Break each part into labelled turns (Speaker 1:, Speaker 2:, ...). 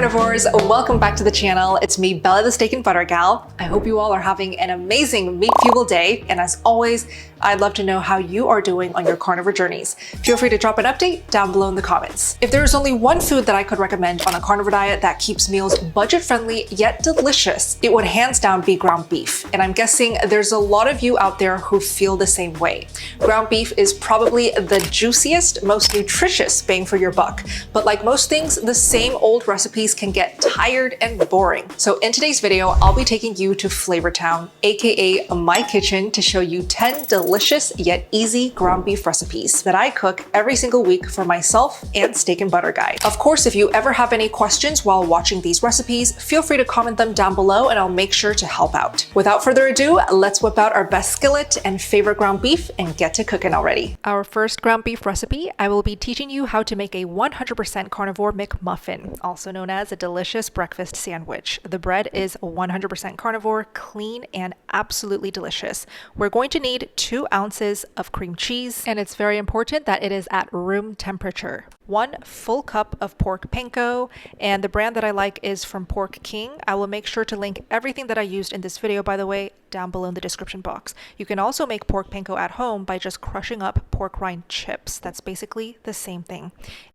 Speaker 1: carnivores, welcome back to the channel. It's me, Bella the Steak and Butter Gal. I hope you all are having an amazing meat-fueled day, and as always, I'd love to know how you are doing on your carnivore journeys. Feel free to drop an update down below in the comments. If there is only one food that I could recommend on a carnivore diet that keeps meals budget-friendly yet delicious, it would hands down be ground beef, and I'm guessing there's a lot of you out there who feel the same way. Ground beef is probably the juiciest, most nutritious bang for your buck, but like most things, the same old recipes can get tired and boring. So in today's video, I'll be taking you to Flavor Town, aka my kitchen, to show you 10 delicious yet easy ground beef recipes that I cook every single week for myself and Steak and Butter Guy. Of course, if you ever have any questions while watching these recipes, feel free to comment them down below and I'll make sure to help out. Without further ado, let's whip out our best skillet and favorite ground beef and get to cooking already. Our first ground beef recipe, I will be teaching you how to make a 100% carnivore McMuffin, also known as a delicious breakfast sandwich. The bread is 100% carnivore, clean, and absolutely delicious. We're going to need 2 ounces of cream cheese, and it's very important that it is at room temperature. 1 full cup of pork panko, and the brand that I like is from Pork King. I will make sure to link everything that I used in this video, by the way, down below in the description box. You can also make pork panko at home by just crushing up pork rind chips. That's basically the same thing.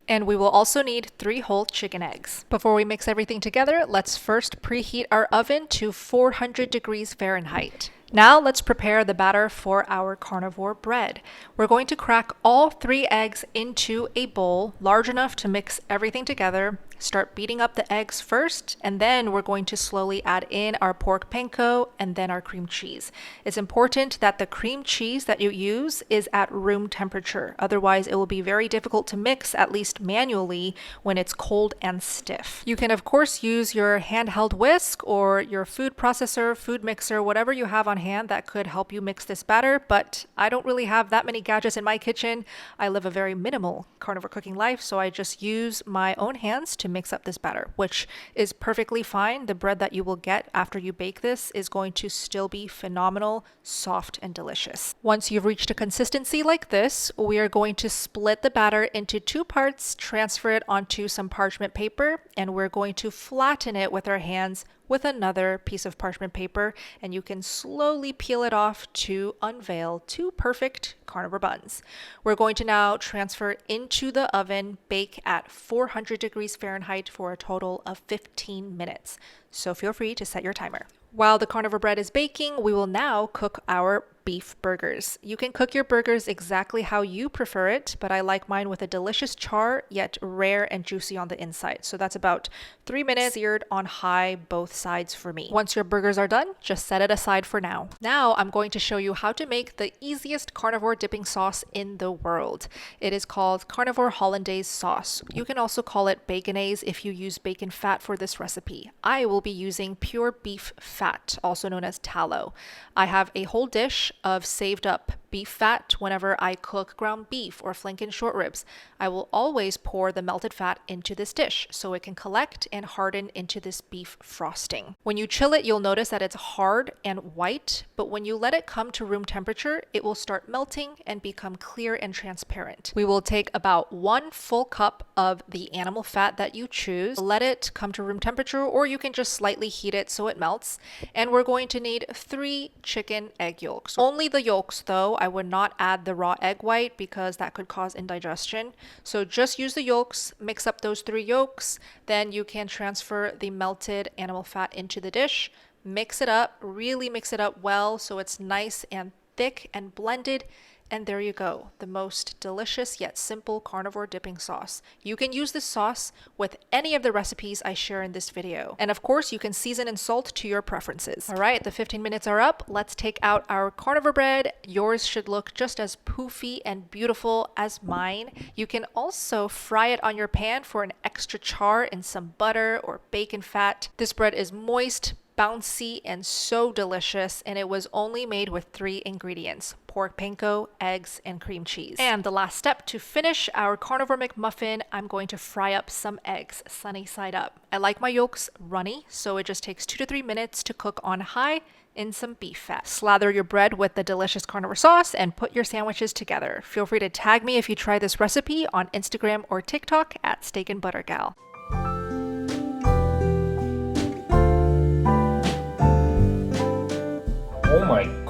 Speaker 1: And we will also need 3 whole chicken eggs. Before we mix everything together, let's first preheat our oven to 400 degrees Fahrenheit. Now let's prepare the batter for our carnivore bread. We're going to crack all 3 eggs into a bowl large enough to mix everything together. Start beating up the eggs first, and then we're going to slowly add in our pork panko and then our cream cheese. It's important that the cream cheese that you use is at room temperature. Otherwise, it will be very difficult to mix, at least manually, when it's cold and stiff. You can, of course, use your handheld whisk or your food processor, food mixer, whatever you have on hand that could help you mix this batter, but I don't really have that many gadgets in my kitchen. I live a very minimal carnivore cooking life, so I just use my own hands to mix up this batter, which is perfectly fine. The bread that you will get after you bake this is going to still be phenomenal, soft, and delicious. Once you've reached a consistency like this, we are going to split the batter into 2 parts, transfer it onto some parchment paper, and we're going to flatten it with our hands with another piece of parchment paper, and you can slowly peel it off to unveil 2 perfect carnivore buns. We're going to now transfer into the oven, bake at 400 degrees Fahrenheit for a total of 15 minutes. So feel free to set your timer. While the carnivore bread is baking, we will now cook our beef burgers. You can cook your burgers exactly how you prefer it, but I like mine with a delicious char, yet rare and juicy on the inside. So that's about 3 minutes seared on high both sides for me. Once your burgers are done, just set it aside for now. Now I'm going to show you how to make the easiest carnivore dipping sauce in the world. It is called carnivore hollandaise sauce. You can also call it baconaise if you use bacon fat for this recipe. I will be using pure beef fat, also known as tallow. I have a whole dish of saved up beef fat whenever I cook ground beef or flank short ribs. I will always pour the melted fat into this dish so it can collect and harden into this beef frosting. When you chill it, you'll notice that it's hard and white, but when you let it come to room temperature, it will start melting and become clear and transparent. We will take about 1 full cup of the animal fat that you choose, let it come to room temperature, or you can just slightly heat it so it melts, and we're going to need 3 chicken egg yolks. Only the yolks though. I would not add the raw egg white because that could cause indigestion. So just use the yolks, mix up those 3 yolks, then you can transfer the melted animal fat into the dish, mix it up, really mix it up well so it's nice and thick and blended. And there you go, the most delicious yet simple carnivore dipping sauce. You can use this sauce with any of the recipes I share in this video. And of course, you can season and salt to your preferences. All right, the 15 minutes are up. Let's take out our carnivore bread. Yours should look just as poofy and beautiful as mine. You can also fry it on your pan for an extra char in some butter or bacon fat. This bread is moist, bouncy, and so delicious, and it was only made with 3 ingredients: pork panko, eggs, and cream cheese. And the last step to finish our carnivore McMuffin, I'm going to fry up some eggs sunny side up. I like my yolks runny, so it just takes 2 to 3 minutes to cook on high in some beef fat. Slather your bread with the delicious carnivore sauce and put your sandwiches together. Feel free to tag me if you try this recipe on Instagram or TikTok at Steak and Butter Gal.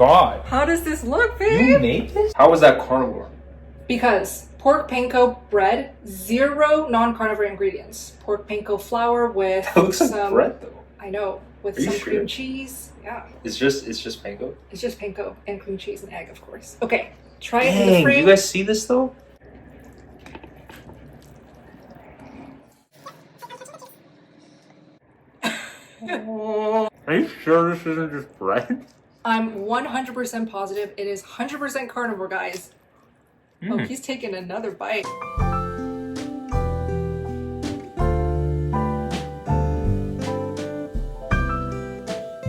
Speaker 2: god.
Speaker 1: How does this look,
Speaker 2: You
Speaker 1: babe?
Speaker 2: made this? How was that carnivore?
Speaker 1: Because pork panko bread, 0 non-carnivore ingredients. Pork panko flour with
Speaker 2: It looks like
Speaker 1: some
Speaker 2: bread though.
Speaker 1: I know, with
Speaker 2: Are you
Speaker 1: some
Speaker 2: sure?
Speaker 1: cream cheese. Yeah,
Speaker 2: It's just panko?
Speaker 1: it's just panko and cream cheese and egg, of course. Okay, try it in the
Speaker 2: Dang,
Speaker 1: frame.
Speaker 2: do you guys see this though? Are you sure this isn't just bread?
Speaker 1: I'm 100% positive it is 100% carnivore, guys. Oh, he's taking another bite.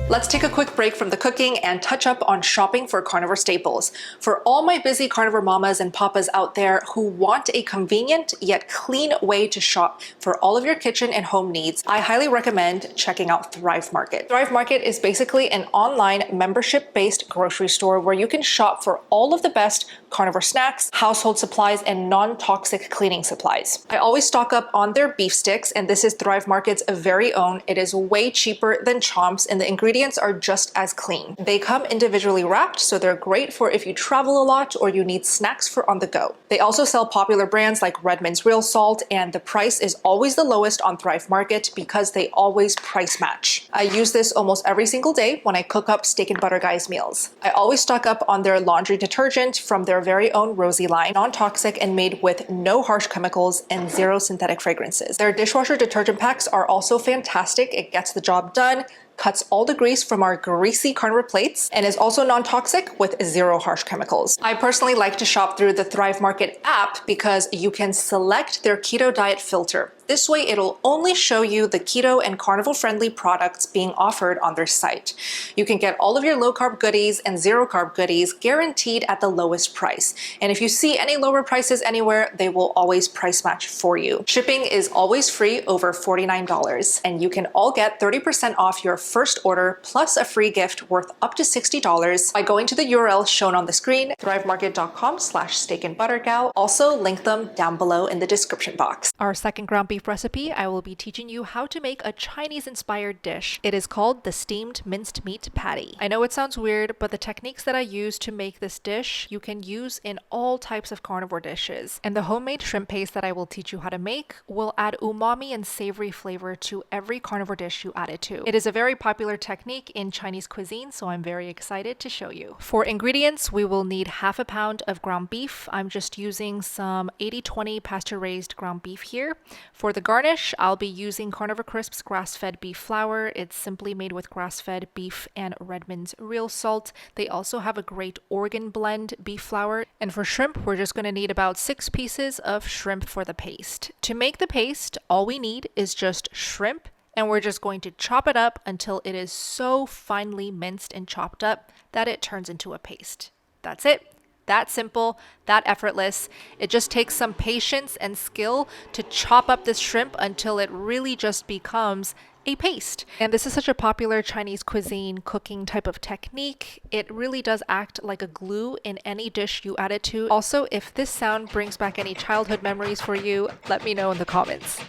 Speaker 1: Let's take a quick break from the cooking and touch up on shopping for carnivore staples. For all my busy carnivore mamas and papas out there who want a convenient yet clean way to shop for all of your kitchen and home needs, I highly recommend checking out Thrive Market. Thrive Market is basically an online membership-based grocery store where you can shop for all of the best carnivore snacks, household supplies, and non-toxic cleaning supplies. I always stock up on their beef sticks, and this is Thrive Market's very own. It is way cheaper than Chomps, and the ingredients are just as clean. They come individually wrapped, so they're great for if you travel a lot or you need snacks for on the go. They also sell popular brands like Redmond's Real Salt, and the price is always the lowest on Thrive Market because they always price match. I use this almost every single day when I cook up steak and butter guys meals. I always stock up on their laundry detergent from their very own Rosie line, non-toxic and made with no harsh chemicals and 0 synthetic fragrances. Their dishwasher detergent packs are also fantastic. It gets the job done, cuts all the grease from our greasy carnivore plates, and is also non-toxic with 0 harsh chemicals. I personally like to shop through the Thrive Market app because you can select their keto diet filter. This way, it'll only show you the keto and carnivore-friendly products being offered on their site. You can get all of your low-carb goodies and zero-carb goodies guaranteed at the lowest price. And if you see any lower prices anywhere, they will always price match for you. Shipping is always free over $49, and you can all get 30% off your first order plus a free gift worth up to $60 by going to the URL shown on the screen, thrivemarket.com/steakandbuttergal. Also, link them down below in the description box. Our second ground beef recipe, I will be teaching you how to make a Chinese-inspired dish. It is called the steamed minced meat patty. I know it sounds weird, but the techniques that I use to make this dish, you can use in all types of carnivore dishes. And the homemade shrimp paste that I will teach you how to make will add umami and savory flavor to every carnivore dish you add it to. It is a very popular technique in Chinese cuisine, so I'm very excited to show you. For ingredients, we will need half a pound of ground beef. I'm just using some 80/20 pasture-raised ground beef here. For the garnish, I'll be using Carnivore Crisps grass-fed beef flour. It's simply made with grass-fed beef and Redmond's Real Salt. They also have a great Oregon blend beef flour. And for shrimp, we're just going to need about 6 pieces of shrimp for the paste. To make the paste, all we need is just shrimp, and we're just going to chop it up until it is so finely minced and chopped up that it turns into a paste. That's it. That simple, that effortless. It just takes some patience and skill to chop up this shrimp until it really just becomes a paste. And this is such a popular Chinese cuisine cooking type of technique. It really does act like a glue in any dish you add it to. Also, if this sound brings back any childhood memories for you, let me know in the comments.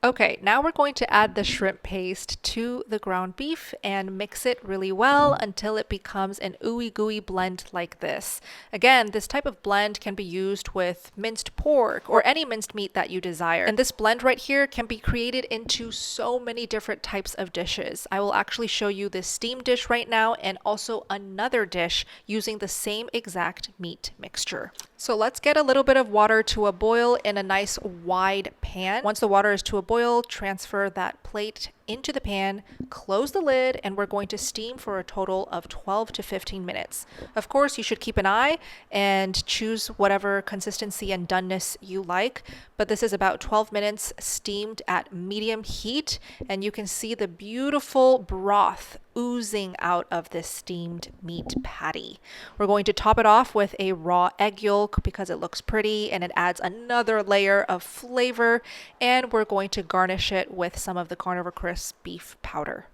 Speaker 1: Okay, now we're going to add the shrimp paste to the ground beef and mix it really well until it becomes an ooey gooey blend like this. Again, this type of blend can be used with minced pork or any minced meat that you desire. And this blend right here can be created into so many different types of dishes. I will actually show you this steamed dish right now and also another dish using the same exact meat mixture. So let's get a little bit of water to a boil in a nice wide pan. Once the water is to a boil, transfer that plate into the pan, close the lid, and we're going to steam for a total of 12 to 15 minutes. Of course, you should keep an eye and choose whatever consistency and doneness you like, but this is about 12 minutes steamed at medium heat, and you can see the beautiful broth oozing out of this steamed meat patty. We're going to top it off with a raw egg yolk because it looks pretty and it adds another layer of flavor, and we're going to garnish it with some of the Carnivore Crisps beef powder.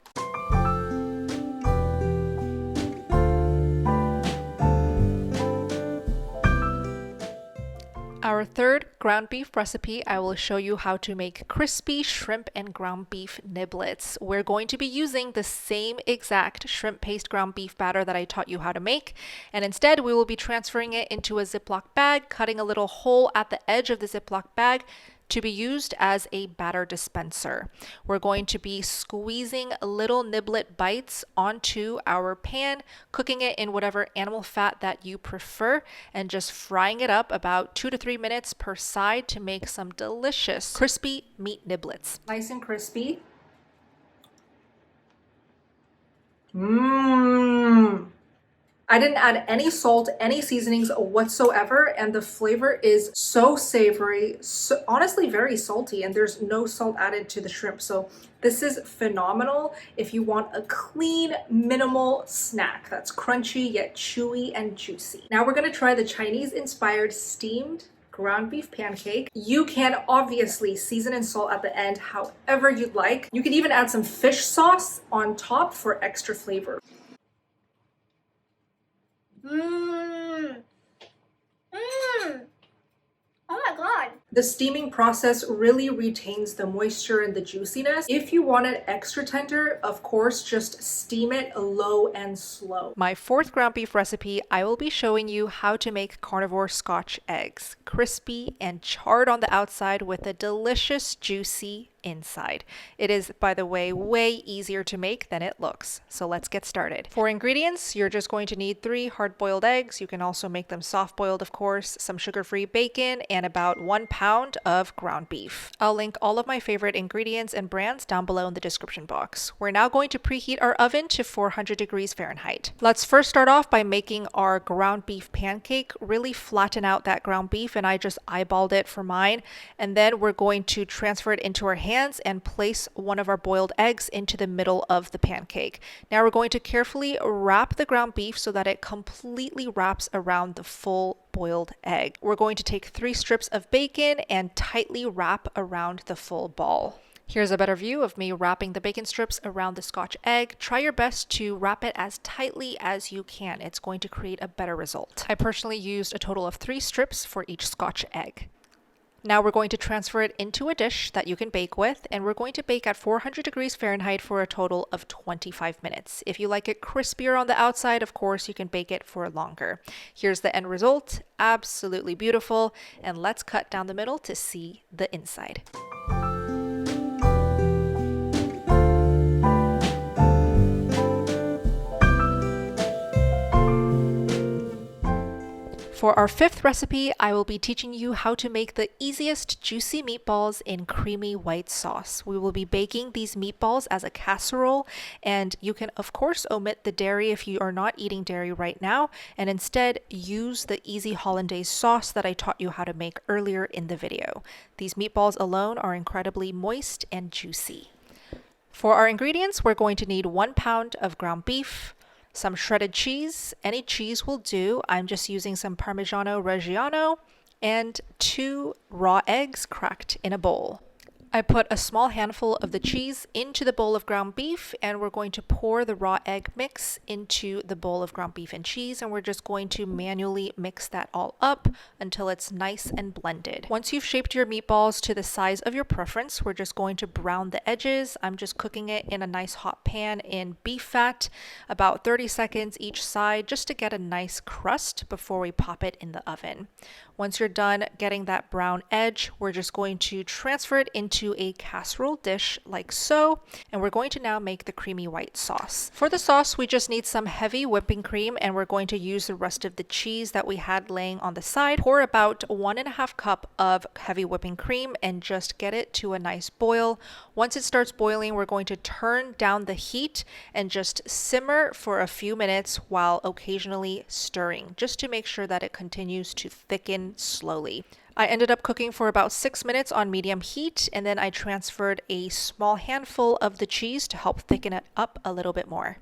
Speaker 1: Our third ground beef recipe, I will show you how to make crispy shrimp and ground beef niblets. We're going to be using the same exact shrimp paste ground beef batter that I taught you how to make, and instead we will be transferring it into a Ziploc bag, cutting a little hole at the edge of the Ziploc bag to be used as a batter dispenser. We're going to be squeezing little niblet bites onto our pan, cooking it in whatever animal fat that you prefer, and just frying it up about 2 to 3 minutes per side to make some delicious crispy meat niblets. Nice and crispy. Mmm. I didn't add any salt, any seasonings whatsoever, and the flavor is so savory, so honestly very salty, and there's no salt added to the shrimp. So this is phenomenal if you want a clean, minimal snack that's crunchy yet chewy and juicy. Now we're gonna try the Chinese-inspired steamed ground beef pancake. You can obviously season and salt at the end however you'd like. You can even add some fish sauce on top for extra flavor.
Speaker 3: Mmm. Mmm. Oh my god.
Speaker 1: The steaming process really retains the moisture and the juiciness. If you want it extra tender, of course, just steam it low and slow. My fourth ground beef recipe, I will be showing you how to make carnivore Scotch eggs. Crispy and charred on the outside with a delicious, juicy inside. It is, by the way, way easier to make than it looks. So let's get started. For ingredients, you're just going to need 3 hard-boiled eggs. You can also make them soft-boiled, of course, some sugar-free bacon, and about 1 pound of ground beef. I'll link all of my favorite ingredients and brands down below in the description box. We're now going to preheat our oven to 400 degrees Fahrenheit. Let's first start off by making our ground beef pancake. Really flatten out that ground beef, and I just eyeballed it for mine. And then we're going to transfer it into our hands and place one of our boiled eggs into the middle of the pancake. Now we're going to carefully wrap the ground beef so that it completely wraps around the full boiled egg. We're going to take 3 strips of bacon and tightly wrap around the full ball. Here's a better view of me wrapping the bacon strips around the Scotch egg. Try your best to wrap it as tightly as you can. It's going to create a better result. I personally used a total of 3 strips for each Scotch egg. Now we're going to transfer it into a dish that you can bake with, and we're going to bake at 400 degrees Fahrenheit for a total of 25 minutes. If you like it crispier on the outside, of course, you can bake it for longer. Here's the end result. Absolutely beautiful. And let's cut down the middle to see the inside. For our 5th recipe, I will be teaching you how to make the easiest juicy meatballs in creamy white sauce. We will be baking these meatballs as a casserole, and you can of course omit the dairy if you are not eating dairy right now, and instead use the easy hollandaise sauce that I taught you how to make earlier in the video. These meatballs alone are incredibly moist and juicy. For our ingredients, we're going to need 1 pound of ground beef, some shredded cheese, any cheese will do. I'm just using some Parmigiano Reggiano, and 2 raw eggs cracked in a bowl. I put a small handful of the cheese into the bowl of ground beef, and we're going to pour the raw egg mix into the bowl of ground beef and cheese, and we're just going to manually mix that all up until it's nice and blended. Once you've shaped your meatballs to the size of your preference, we're just going to brown the edges. I'm just cooking it in a nice hot pan in beef fat, about 30 seconds each side, just to get a nice crust before we pop it in the oven. Once you're done getting that brown edge, we're just going to transfer it into a casserole dish like so, and we're going to now make the creamy white sauce. For the sauce, we just need some heavy whipping cream, and we're going to use the rest of the cheese that we had laying on the side. Pour about 1.5 cups of heavy whipping cream and just get it to a nice boil. Once it starts boiling, we're going to turn down the heat and just simmer for a few minutes while occasionally stirring, just to make sure that it continues to thicken slowly. I ended up cooking for about 6 minutes on medium heat, and then I transferred a small handful of the cheese to help thicken it up a little bit more.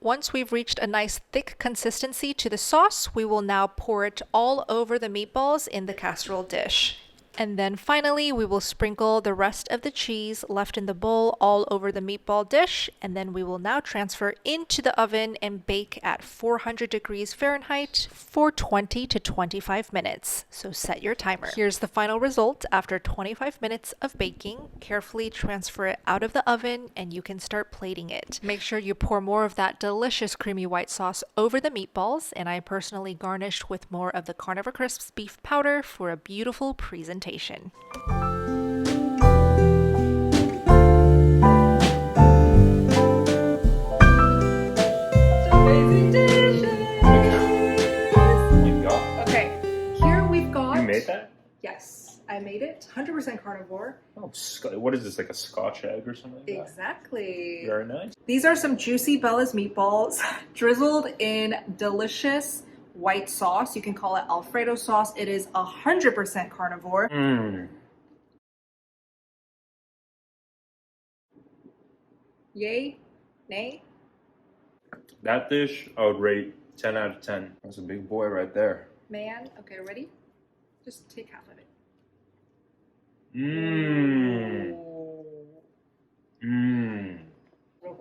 Speaker 1: Once we've reached a nice thick consistency to the sauce, we will now pour it all over the meatballs in the casserole dish. And then finally, we will sprinkle the rest of the cheese left in the bowl all over the meatball dish. And then we will now transfer into the oven and bake at 400 degrees Fahrenheit for 20 to 25 minutes. So set your timer. Here's the final result after 25 minutes of baking. Carefully transfer it out of the oven and you can start plating it. Make sure you pour more of that delicious creamy white sauce over the meatballs. And I personally garnished with more of the Carnivore Crisps beef powder for a beautiful presentation.
Speaker 2: Oh my god.
Speaker 1: Okay, here we've got...
Speaker 2: You made that?
Speaker 1: Yes, I made it. 100% carnivore.
Speaker 2: Oh, what is this, like a Scotch egg or something like that?
Speaker 1: Exactly.
Speaker 2: Very nice.
Speaker 1: These are some juicy Bella's meatballs drizzled in delicious white sauce. You can call it Alfredo sauce. It is 100% carnivore. Yay? Nay?
Speaker 2: That dish, I would rate 10 out of 10. That's a big boy right there.
Speaker 1: Man, okay, ready? Just take half of it.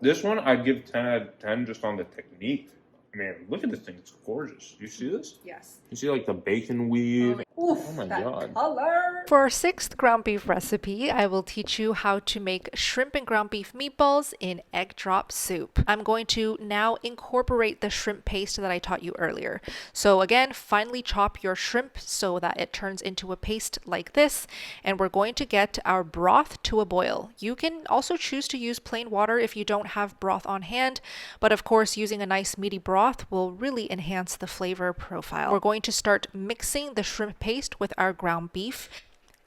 Speaker 2: This one, I'd give 10 out of 10 just on the technique. Man, look at this thing. It's gorgeous. You see this?
Speaker 1: Yes.
Speaker 2: You see like the bacon weave?
Speaker 1: Oof,
Speaker 2: Oh my
Speaker 1: that
Speaker 2: god.
Speaker 1: color. For our 6th ground beef recipe, I will teach you how to make shrimp and ground beef meatballs in egg drop soup. I'm going to now incorporate the shrimp paste that I taught you earlier. So again, finely chop your shrimp so that it turns into a paste like this. And we're going to get our broth to a boil. You can also choose to use plain water if you don't have broth on hand, but of course using a nice meaty broth will really enhance the flavor profile. We're going to start mixing the shrimp paste with our ground beef.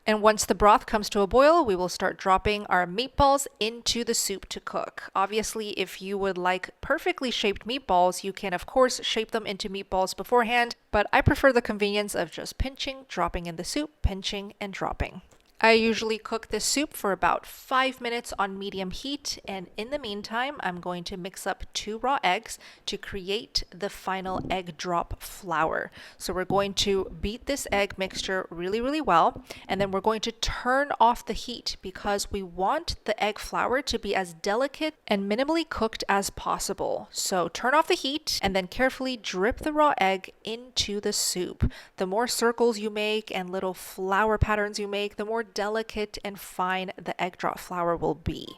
Speaker 1: And once the broth comes to a boil, we will start dropping our meatballs into the soup to cook. Obviously, if you would like perfectly shaped meatballs, you can of course shape them into meatballs beforehand, but I prefer the convenience of just pinching, dropping in the soup, pinching, and dropping. I usually cook this soup for about 5 minutes on medium heat, and in the meantime, I'm going to mix up 2 raw eggs to create the final egg drop flour. So we're going to beat this egg mixture really well, and then we're going to turn off the heat because we want the egg flour to be as delicate and minimally cooked as possible. So turn off the heat and then carefully drip the raw egg into the soup. The more circles you make and little flour patterns you make, the more delicate and fine the egg drop flour will be.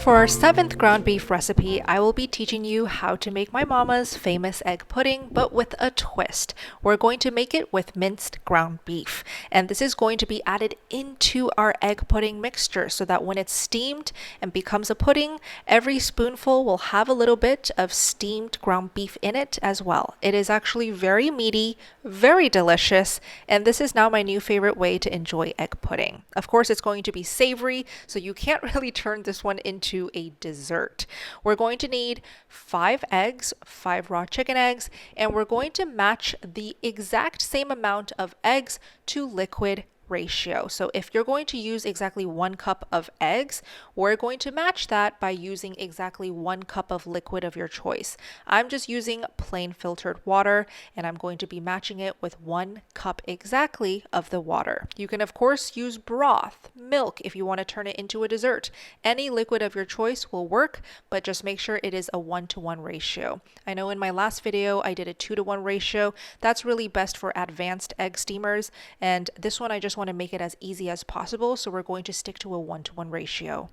Speaker 1: For our 7th ground beef recipe, I will be teaching you how to make my mama's famous egg pudding, but with a twist. We're going to make it with minced ground beef, and this is going to be added into our egg pudding mixture so that when it's steamed and becomes a pudding, every spoonful will have a little bit of steamed ground beef in it as well. It is actually very meaty, very delicious, and this is now my new favorite way to enjoy egg pudding. Of course, it's going to be savory, so you can't really turn this one into a dessert. We're going to need 5 eggs, 5 raw chicken eggs, and we're going to match the exact same amount of eggs to liquid ratio. So if you're going to use exactly 1 cup of eggs, we're going to match that by using exactly 1 cup of liquid of your choice. I'm just using plain filtered water, and I'm going to be matching it with 1 cup exactly of the water. You can of course use broth, milk if you want to turn it into a dessert. Any liquid of your choice will work, but just make sure it is a 1-to-1 ratio. I know in my last video I did a 2-to-1 ratio. That's really best for advanced egg steamers, and this one I just want to make it as easy as possible, so we're going to stick to a 1-to-1 ratio.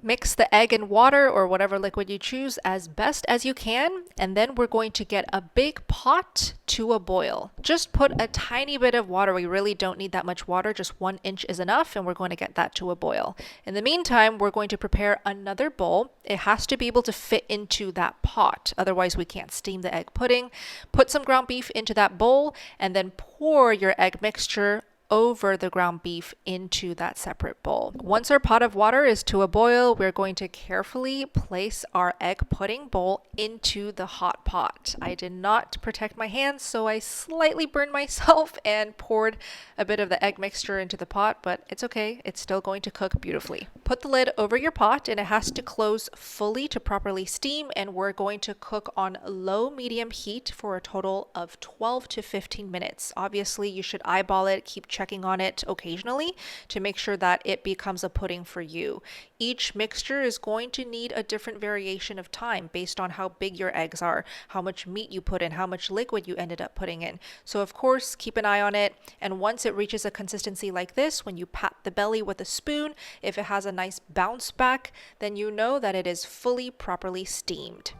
Speaker 1: Mix the egg and water or whatever liquid you choose as best as you can, and then we're going to get a big pot to a boil. Just put a tiny bit of water. We really don't need that much water, just 1 inch is enough, and we're going to get that to a boil. In the meantime, we're going to prepare another bowl. It has to be able to fit into that pot, otherwise we can't steam the egg pudding. Put some ground beef into that bowl and then pour your egg mixture over the ground beef into that separate bowl. Once our pot of water is to a boil, we're going to carefully place our egg pudding bowl into the hot pot. I did not protect my hands, so I slightly burned myself and poured a bit of the egg mixture into the pot, but it's okay. It's still going to cook beautifully. Put the lid over your pot and it has to close fully to properly steam, and we're going to cook on low-medium heat for a total of 12 to 15 minutes. Obviously, you should eyeball it, keep checking on it occasionally to make sure that it becomes a pudding for you. Each mixture is going to need a different variation of time based on how big your eggs are, how much meat you put in, how much liquid you ended up putting in. So of course, keep an eye on it. And once it reaches a consistency like this, when you pat the belly with a spoon, if it has a nice bounce back, then you know that it is fully properly steamed.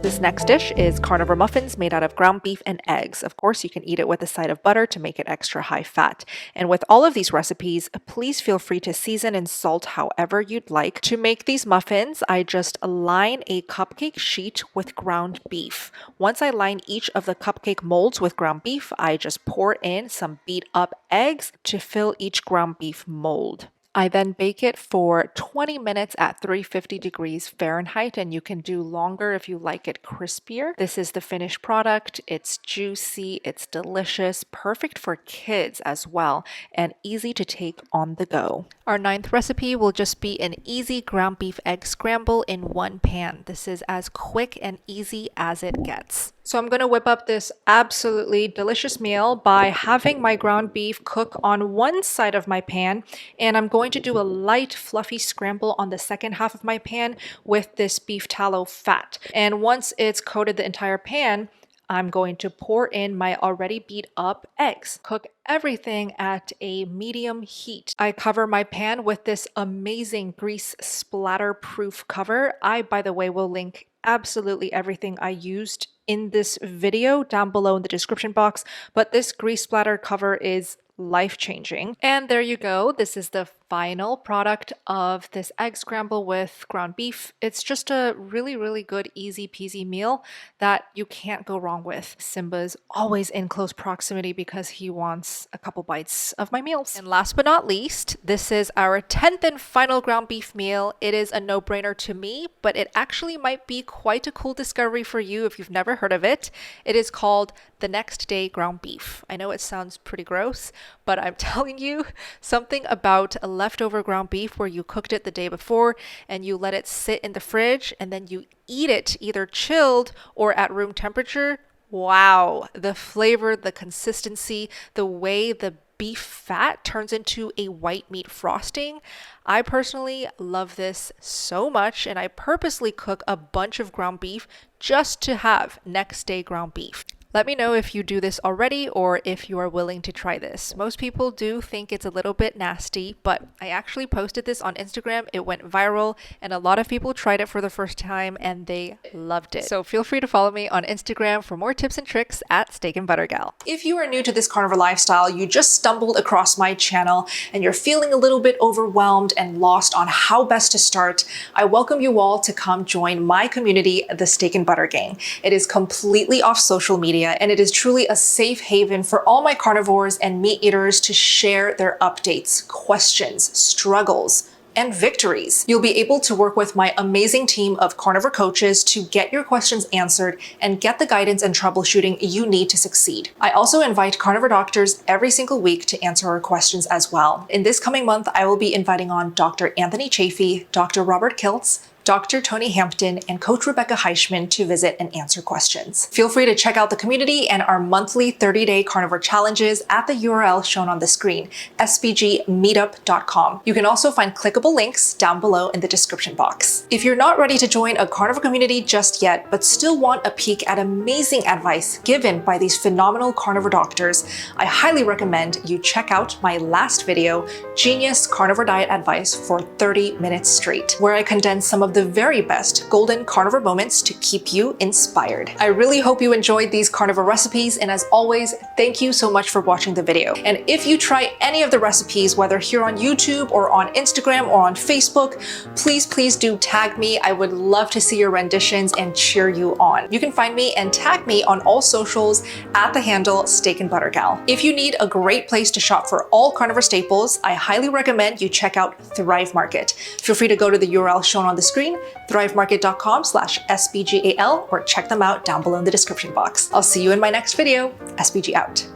Speaker 1: This next dish is carnivore muffins made out of ground beef and eggs. Of course, you can eat it with a side of butter to make it extra high fat. And with all of these recipes, please feel free to season and salt however you'd like. To make these muffins, I just line a cupcake sheet with ground beef. Once I line each of the cupcake molds with ground beef, I just pour in some beat up eggs to fill each ground beef mold. I then bake it for 20 minutes at 350 degrees Fahrenheit, and you can do longer if you like it crispier. This is the finished product. It's juicy, it's delicious, perfect for kids as well, and easy to take on the go. Our ninth recipe will just be an easy ground beef egg scramble in one pan. This is as quick and easy as it gets. So I'm going to whip up this absolutely delicious meal by having my ground beef cook on one side of my pan, and I'm going to do a light fluffy scramble on the second half of my pan with this beef tallow fat. And once it's coated the entire pan, I'm going to pour in my already beat up eggs. Cook everything at a medium heat. I cover my pan with this amazing grease splatter proof cover. I, by the way, will link absolutely everything I used in this video down below in the description box, but this grease splatter cover is life-changing. And there you go. This is the final product of this egg scramble with ground beef. It's just a really, really good, easy peasy meal that you can't go wrong with. Simba's always in close proximity because he wants a couple bites of my meals. And last but not least, this is our 10th and final ground beef meal. It is a no-brainer to me, but it actually might be quite a cool discovery for you if you've never heard of it. It is called the next day ground beef. I know it sounds pretty gross, but I'm telling you, something about a leftover ground beef where you cooked it the day before and you let it sit in the fridge and then you eat it either chilled or at room temperature. Wow, the flavor, the consistency, the way the beef fat turns into a white meat frosting. I personally love this so much, and I purposely cook a bunch of ground beef just to have next day ground beef. Let me know if you do this already or if you are willing to try this. Most people do think it's a little bit nasty, but I actually posted this on Instagram. It went viral and a lot of people tried it for the first time and they loved it. So feel free to follow me on Instagram for more tips and tricks at Steak and Butter Gal. If you are new to this carnivore lifestyle, you just stumbled across my channel and you're feeling a little bit overwhelmed and lost on how best to start, I welcome you all to come join my community, the Steak and Butter Gang. It is completely off social media, and it is truly a safe haven for all my carnivores and meat eaters to share their updates, questions, struggles, and victories. You'll be able to work with my amazing team of carnivore coaches to get your questions answered and get the guidance and troubleshooting you need to succeed. I also invite carnivore doctors every single week to answer our questions as well. In this coming month, I will be inviting on Dr. Anthony Chafee, Dr. Robert Kiltz, Dr. Tony Hampton, and Coach Rebecca Heischman to visit and answer questions. Feel free to check out the community and our monthly 30-day carnivore challenges at the URL shown on the screen, sbgmeetup.com. You can also find clickable links down below in the description box. If you're not ready to join a carnivore community just yet, but still want a peek at amazing advice given by these phenomenal carnivore doctors, I highly recommend you check out my last video, Genius Carnivore Diet Advice for 30 minutes straight, where I condense some of of the very best golden carnivore moments to keep you inspired. I really hope you enjoyed these carnivore recipes, and as always, thank you so much for watching the video. And if you try any of the recipes, whether here on YouTube or on Instagram or on Facebook, please do tag me. I would love to see your renditions and cheer you on. You can find me and tag me on all socials at the handle Steak and Butter Gal. If you need a great place to shop for all carnivore staples, I highly recommend you check out Thrive Market. Feel free to go to the URL shown on the screen, thrivemarket.com/SBGAL, or check them out down below in the description box. I'll see you in my next video. SBG out.